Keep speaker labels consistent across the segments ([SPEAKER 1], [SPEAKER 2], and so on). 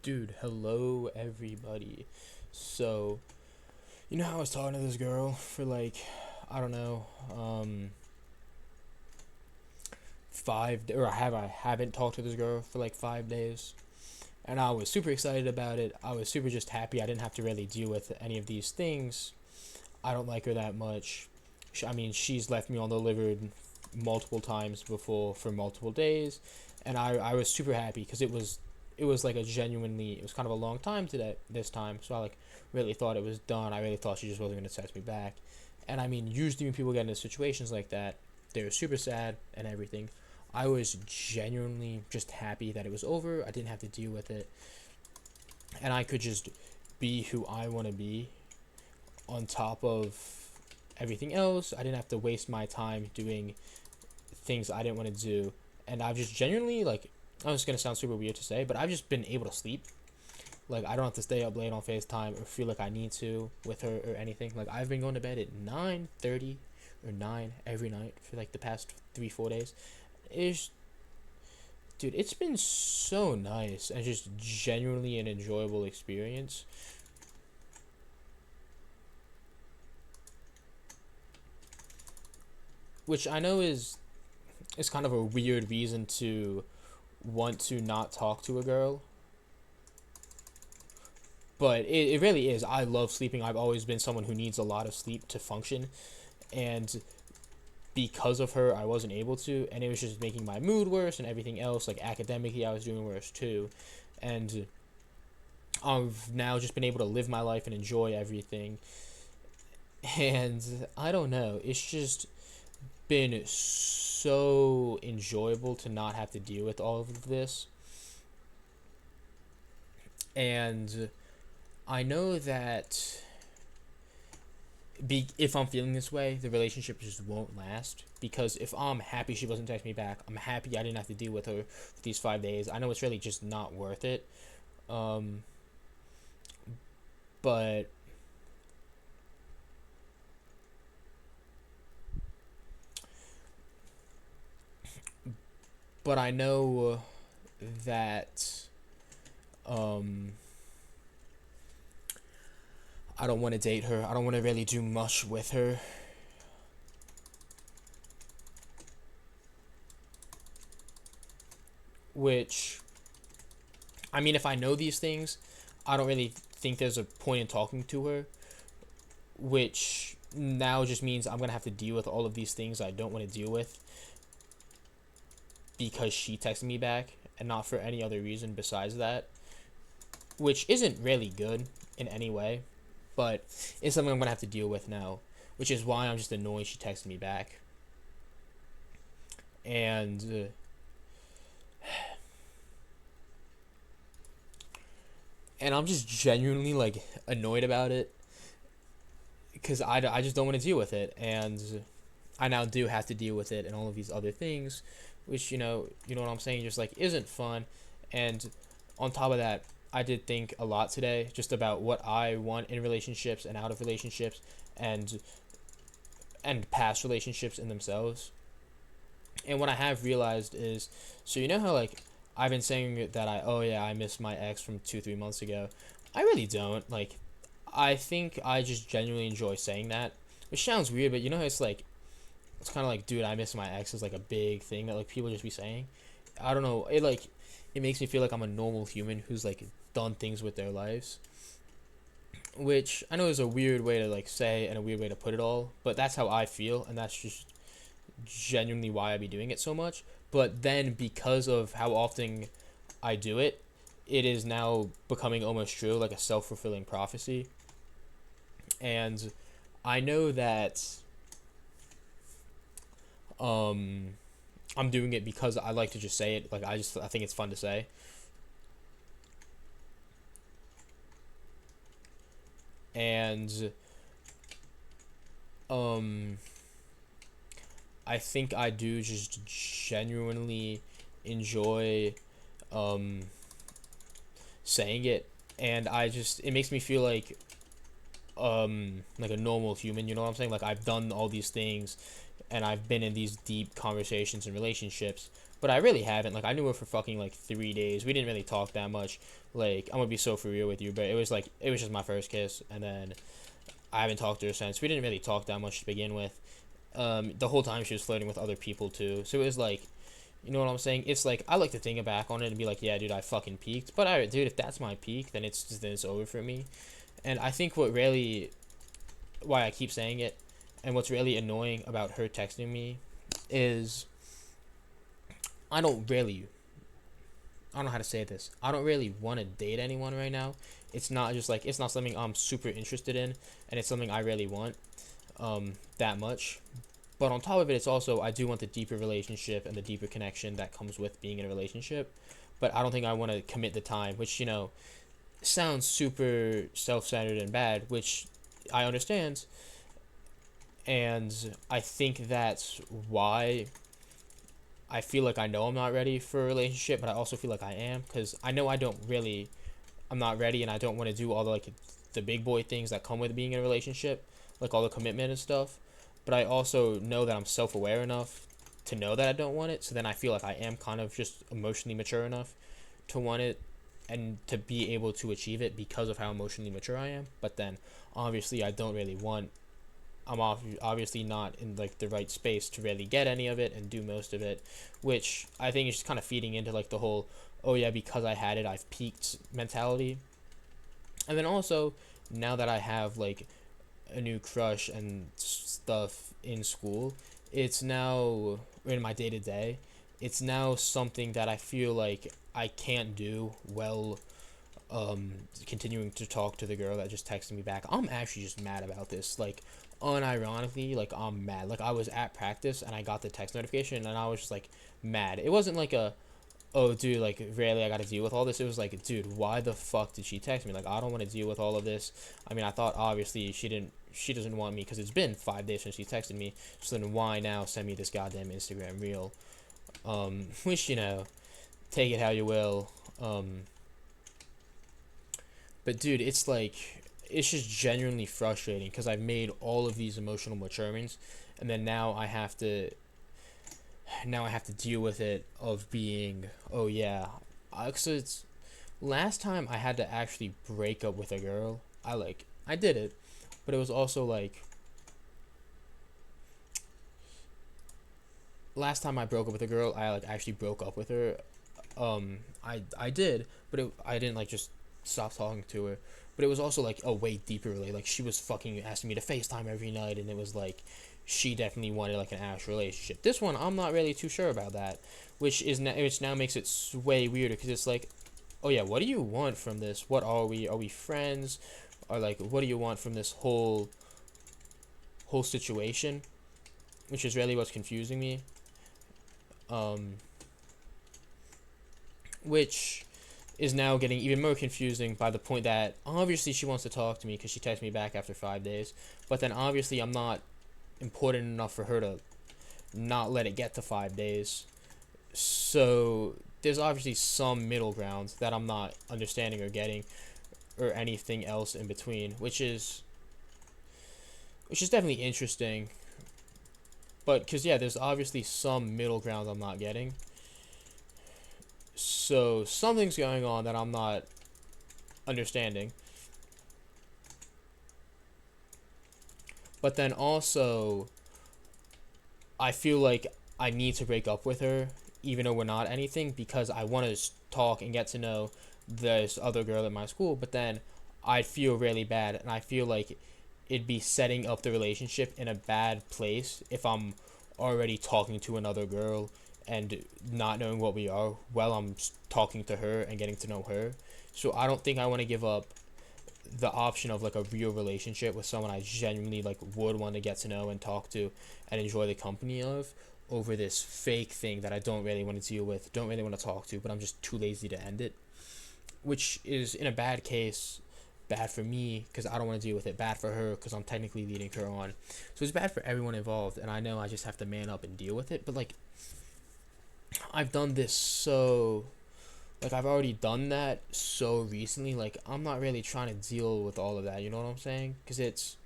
[SPEAKER 1] Dude, hello everybody. So, you know how I was talking to this girl for like, I don't know, 5 or I haven't talked to this girl for like 5 days, and I was super excited about it. I was super just happy I didn't have to really deal with any of these things. I don't like her that much. I mean, she's left me undelivered multiple times before for multiple days, and I was super happy because it was like it was kind of a long time today this time, so I like really thought it was done. I really thought she just wasn't gonna text me back, and I mean, usually when people get into situations like that, they're super sad and everything. I was genuinely just happy that it was over. I didn't have to deal with it, and I could just be who I want to be on top of everything else. I didn't have to waste my time doing things I didn't want to do. And I've just genuinely, like, I was going to sound super weird to say, but I've just been able to sleep. Like, I don't have to stay up late on FaceTime or feel like I need to with her or anything. Like, I've been going to bed at 9:30 or 9 every night for like the past 3, 4 days. It's, dude, it's been so nice and just genuinely an enjoyable experience. Which I know is kind of a weird reason to want to not talk to a girl, but it really is. I love sleeping. I've always been someone who needs a lot of sleep to function, and because of her, I wasn't able to, and it was just making my mood worse and everything else. Like academically, I was doing worse too, and I've now just been able to live my life and enjoy everything. And I don't know, it's just been so enjoyable to not have to deal with all of this. And I know that if I'm feeling this way, the relationship just won't last. Because if I'm happy she wasn't text me back, I'm happy I didn't have to deal with her for these 5 days. I know it's really just not worth it. Um, but I know that um, I don't want to date her. I don't want to really do much with her. Which, I mean, if I know these things, I don't really think there's a point in talking to her. Which now just means I'm gonna have to deal with all of these things I don't want to deal with because she texted me back and not for any other reason besides that, which isn't really good in any way, but it's something I'm gonna have to deal with now, which is why I'm just annoyed she texted me back. And I'm just genuinely like annoyed about it because I just don't want to deal with it, and I now do have to deal with it and all of these other things, which you know what I'm saying, just like isn't fun. And on top of that, I did think a lot today just about what I want in relationships and out of relationships, and past relationships in themselves. And what I have realized is, so you know how like I've been saying that oh yeah, I miss my ex from 2 3 months ago. I really don't. Like, I think I just genuinely enjoy saying that, which sounds weird, but it's like it's kind of like, dude, I miss my ex is like a big thing that like people just be saying. I don't know. It makes me feel like I'm a normal human who's like done things with their lives, which I know is a weird way to like say and a weird way to put it all, but that's how I feel, and that's just genuinely why I be doing it so much. But then because of how often I do it, it is now becoming almost true, like a self fulfilling prophecy. And I know that um, I'm doing it because I like to just say it. Like I think it's fun to say, and um, I think I do just genuinely enjoy um, saying it, and it makes me feel like a normal human. You know what I'm saying? Like I've done all these things, and I've been in these deep conversations and relationships but I really haven't. Like, I knew her for fucking like 3 days. We didn't really talk that much. Like, I'm gonna be so for real with you, but it was just my first kiss, and then I haven't talked to her since. We didn't really talk that much to begin with. The whole time she was flirting with other people too. So it was like, you know what I'm saying? It's like I like to think back on it and be like, yeah, dude, I fucking peaked. But I, dude, if that's my peak, then it's over for me. And I think why I keep saying it, and what's really annoying about her texting me, is I don't really, I don't know how to say this. I don't really want to date anyone right now. It's not something I'm super interested in, and it's something I really want, that much. But on top of it, it's also I do want the deeper relationship and the deeper connection that comes with being in a relationship. But I don't think I want to commit the time, which sounds super self-centered and bad, which I understand, and I think that's why I feel like I know I'm not ready for a relationship, but I also feel like I am because I know I'm not ready, and I don't want to do all the big boy things that come with being in a relationship, like all the commitment and stuff. But I also know that I'm self aware enough to know that I don't want it. So then I feel like I am kind of just emotionally mature enough to want it and to be able to achieve it because of how emotionally mature I am. But then obviously I don't really want. Obviously not in like the right space to really get any of it and do most of it, which I think is just kind of feeding into like the whole oh yeah, because I had it I've peaked mentality. And then also, now that I have like a new crush and stuff in school, it's now in my day to day. It's now something that I feel like I can't do well. Continuing to talk to the girl that just texted me back. I'm actually just mad about this. Like, unironically, like I'm mad. Like I was at practice and I got the text notification and I was just like mad. It wasn't like a oh dude, like really I got to deal with all this. It was like, dude, why the fuck did she text me? Like I don't want to deal with all of this. I mean, I thought obviously she doesn't want me because it's been 5 days since she texted me. So then why now send me this goddamn Instagram reel? Which take it how you will. But dude, it's just genuinely frustrating because I've made all of these emotional maturements, and then now I have to deal with it of being oh yeah, so it's last time I had to actually break up with a girl. I did it, but it was also like last time I broke up with a girl, I like actually broke up with her. I did, but I didn't like just stop talking to her. But it was also like a way deeper really. Like she was fucking asking me to FaceTime every night, and it was like she definitely wanted like an actual relationship. This one I'm not really too sure about that, which now makes it way weirder because it's like, oh yeah, what do you want from this? What are we? Are we friends? Or like, what do you want from this whole situation? Which is really what's confusing me. Um, which is now getting even more confusing by the point that obviously she wants to talk to me because she texted me back after 5 days, but then obviously I'm not important enough for her to not let it get to 5 days. So there's obviously some middle ground that I'm not understanding or getting, or anything else in between, which is definitely interesting. But because yeah, there's obviously some middle ground I'm not getting. So something's going on that I'm not understanding. But then also, I feel like I need to break up with her, even though we're not anything, because I want to talk and get to know this other girl at my school. But then I'd feel really bad, and I feel like it'd be setting up the relationship in a bad place if I'm already talking to another girl and not knowing what we are while I'm talking to her and getting to know her. So I don't think I want to give up the option of like a real relationship with someone I genuinely like would want to get to know and talk to and enjoy the company of over this fake thing that I don't really want to deal with, don't really want to talk to, but I'm just too lazy to end it. Which is in a bad case bad for me because I don't want to deal with it, bad for her because I'm technically leading her on. So it's bad for everyone involved, and I know I just have to man up and deal with it. But like I've done this so like I've already done that so recently, like I'm not really trying to deal with all of that, you know what I'm saying? Because it's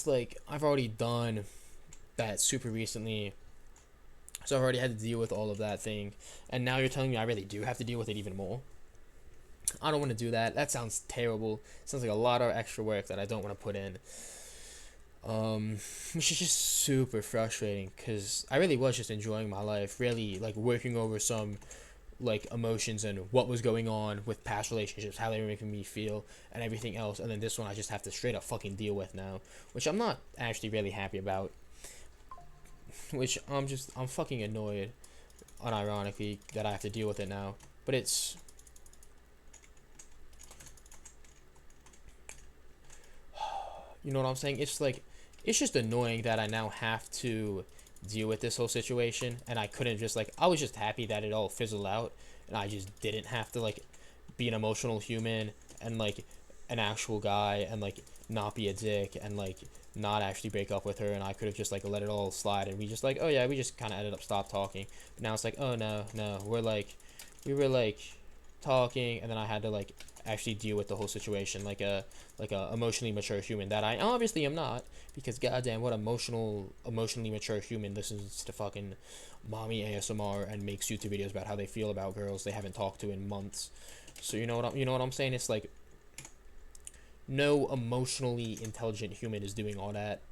[SPEAKER 1] like I've already done that super recently, so I've already had to deal with all of that thing, and now you're telling me I really do have to deal with it even more. I don't want to do that. That sounds terrible. Sounds like a lot of extra work that I don't want to put in. Which is just super frustrating because I really was just enjoying my life, really like working over some like emotions and what was going on with past relationships, how they were making me feel, and everything else. And then this one I just have to straight up fucking deal with now, which I'm not actually really happy about. Which I'm fucking annoyed, unironically, that I have to deal with it now. But it's you know what I'm saying? It's like it's just annoying that I now have to deal with this whole situation, and I couldn't just like I was just happy that it all fizzled out, and I just didn't have to like be an emotional human and like an actual guy and like not be a dick and like not actually break up with her, and I could have just like let it all slide, and we just like, oh yeah, we just kind of ended up stop talking. But now it's like, oh no, no, we were like talking, and then I had to like actually deal with the whole situation like a emotionally mature human that I obviously am not, because goddamn, what emotionally mature human listens to fucking mommy ASMR and makes YouTube videos about how they feel about girls they haven't talked to in months. So you know what I'm saying? It's like no emotionally intelligent human is doing all that.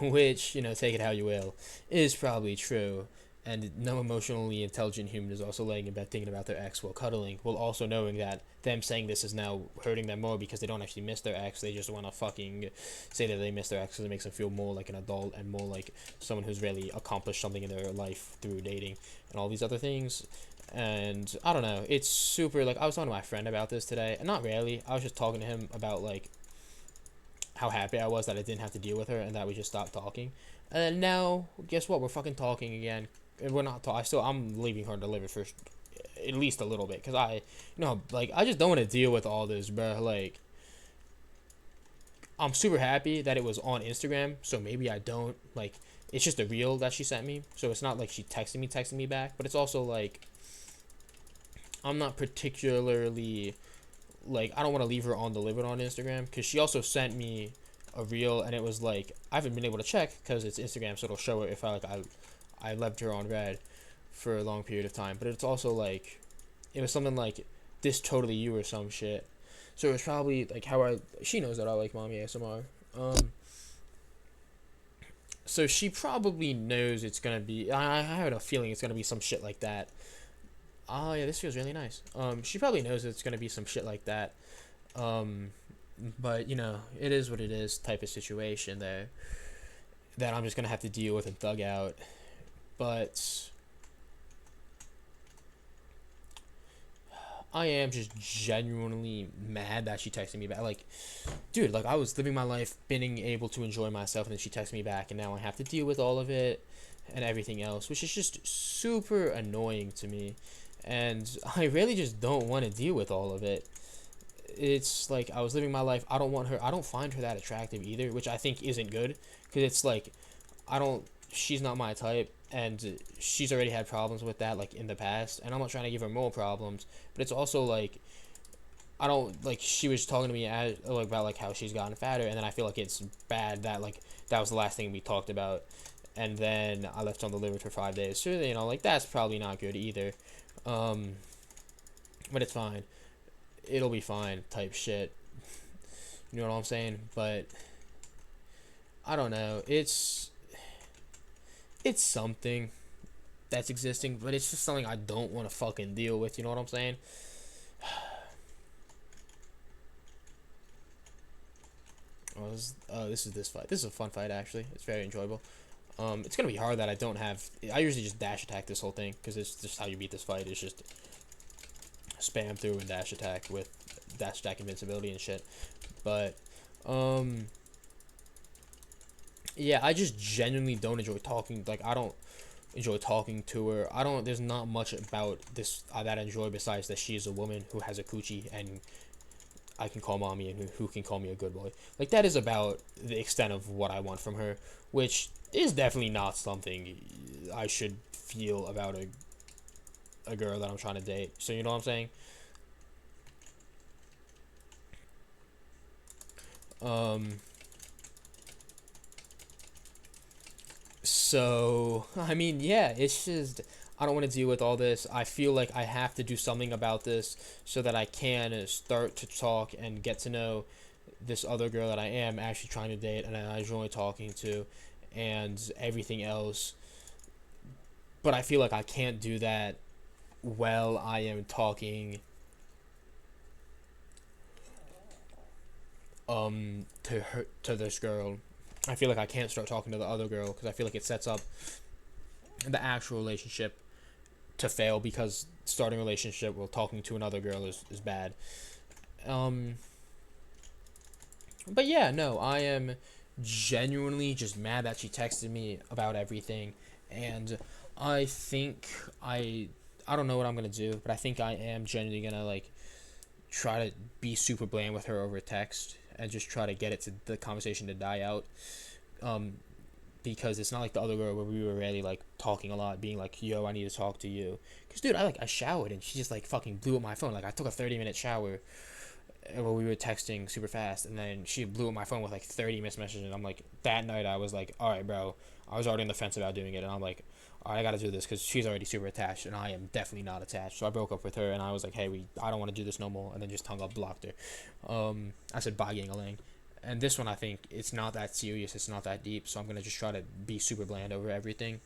[SPEAKER 1] Which, you know, take it how you will, is probably true. And no emotionally intelligent human is also laying in bed thinking about their ex while cuddling, while also knowing that them saying this is now hurting them more because they don't actually miss their ex. They just want to fucking say that they miss their ex because it makes them feel more like an adult and more like someone who's really accomplished something in their life through dating and all these other things. And I don't know, it's super like I was talking to my friend about this today, and not really. I was just talking to him about like how happy I was that I didn't have to deal with her and that we just stopped talking. And now, guess what? We're fucking talking again. And we're not. I'm leaving her to live it for at least a little bit because like I just don't want to deal with all this, bro. Like, I'm super happy that it was on Instagram, so maybe I don't like. It's just a reel that she sent me, so it's not like she texting me back. But it's also like I'm not particularly like I don't want to leave her on the live it on Instagram because she also sent me a reel and it was like I haven't been able to check because it's Instagram, so it'll show it if I left her on red for a long period of time. But it's also like it was something like this totally you or some shit. So it was probably like how she knows that I like mommy ASMR. So she probably knows it's gonna be. I had a feeling it's gonna be some shit like that. Oh yeah, this feels really nice. She probably knows it's gonna be some shit like that. Um, but you know, it is what it is type of situation there that I'm just gonna have to deal with and thug out. But I am just genuinely mad that she texted me back. Like, dude, like I was living my life, being able to enjoy myself, and then she texted me back, and now I have to deal with all of it and everything else, which is just super annoying to me. And I really just don't want to deal with all of it. It's like I was living my life. I don't want her. I don't find her that attractive either, which I think isn't good because it's like I don't. She's not my type, and she's already had problems with that like in the past, and I'm not trying to give her more problems. But it's also like I don't like. She was talking to me like about like how she's gotten fatter, and then I feel like it's bad that like that was the last thing we talked about, and then I left her on the liver for 5 days. So you know, like that's probably not good either. Um, but it's fine. It'll be fine. Type shit. You know what I'm saying? But I don't know. It's something that's existing, but it's just something I don't want to fucking deal with. You know what I'm saying? This is this fight. This is a fun fight actually. It's very enjoyable. It's gonna be hard that I don't have. I usually just dash attack this whole thing because it's just how you beat this fight. It's just spam through and dash attack with dash attack invincibility and shit. But yeah, I just genuinely don't enjoy talking. Like I don't enjoy talking to her. I don't. There's not much about this that I enjoy besides that she is a woman who has a coochie and I can call mommy and who can call me a good boy. Like that is about the extent of what I want from her, which is definitely not something I should feel about a girl that I'm trying to date. So you know what I'm saying? Um So, I mean, yeah, it's just I don't want to deal with all this. I feel like I have to do something about this so that I can start to talk and get to know this other girl that I am actually trying to date and I enjoy talking to and everything else. But I feel like I can't do that while I am talking to this girl. I feel like I can't start talking to the other girl because I feel like it sets up the actual relationship to fail because starting a relationship while talking to another girl is bad. Um, but yeah, no, I am genuinely just mad that she texted me about everything, and I think I don't know what I'm gonna do, but I think I am genuinely gonna like try to be super bland with her over text and just try to get it to the conversation to die out. Um, because it's not like the other girl where we were really like talking a lot, being like, "Yo, I need to talk to you." Cause dude, I showered and she just like fucking blew up my phone. Like I took a 30-minute shower while we were texting super fast, and then she blew up my phone with like 30 missed messages. And I'm like, that night I was like, all right, bro. I was already on the fence about doing it, and I'm like, all right, I gotta do this because she's already super attached, and I am definitely not attached. So I broke up with her, and I was like, hey, I don't want to do this no more, and then just hung up, blocked her. I said bye, gang-a-lang. And this one, I think it's not that serious, it's not that deep, so I'm gonna just try to be super bland over everything,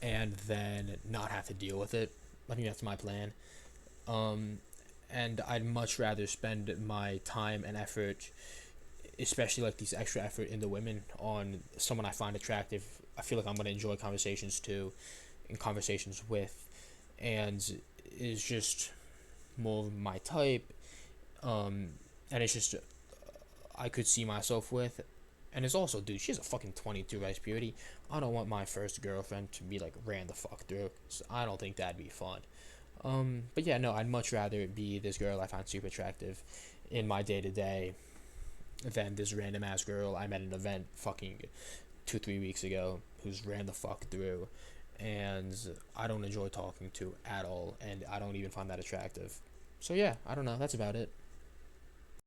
[SPEAKER 1] and then not have to deal with it. I think that's my plan. Um, and I'd much rather spend my time and effort, especially like these extra effort in the women, on someone I find attractive. I feel like I'm gonna enjoy conversations too, and conversations with, and is just more of my type. Um, and it's just I could see myself with. And it's also, dude, she's a fucking 22 Rice Purity. I don't want my first girlfriend to be like ran the fuck through. So I don't think that'd be fun. But yeah, no, I'd much rather be this girl I find super attractive in my day to day than this random ass girl I met at an event fucking 2 3 weeks ago who's ran the fuck through, and I don't enjoy talking to at all, and I don't even find that attractive. So yeah, I don't know. That's about it.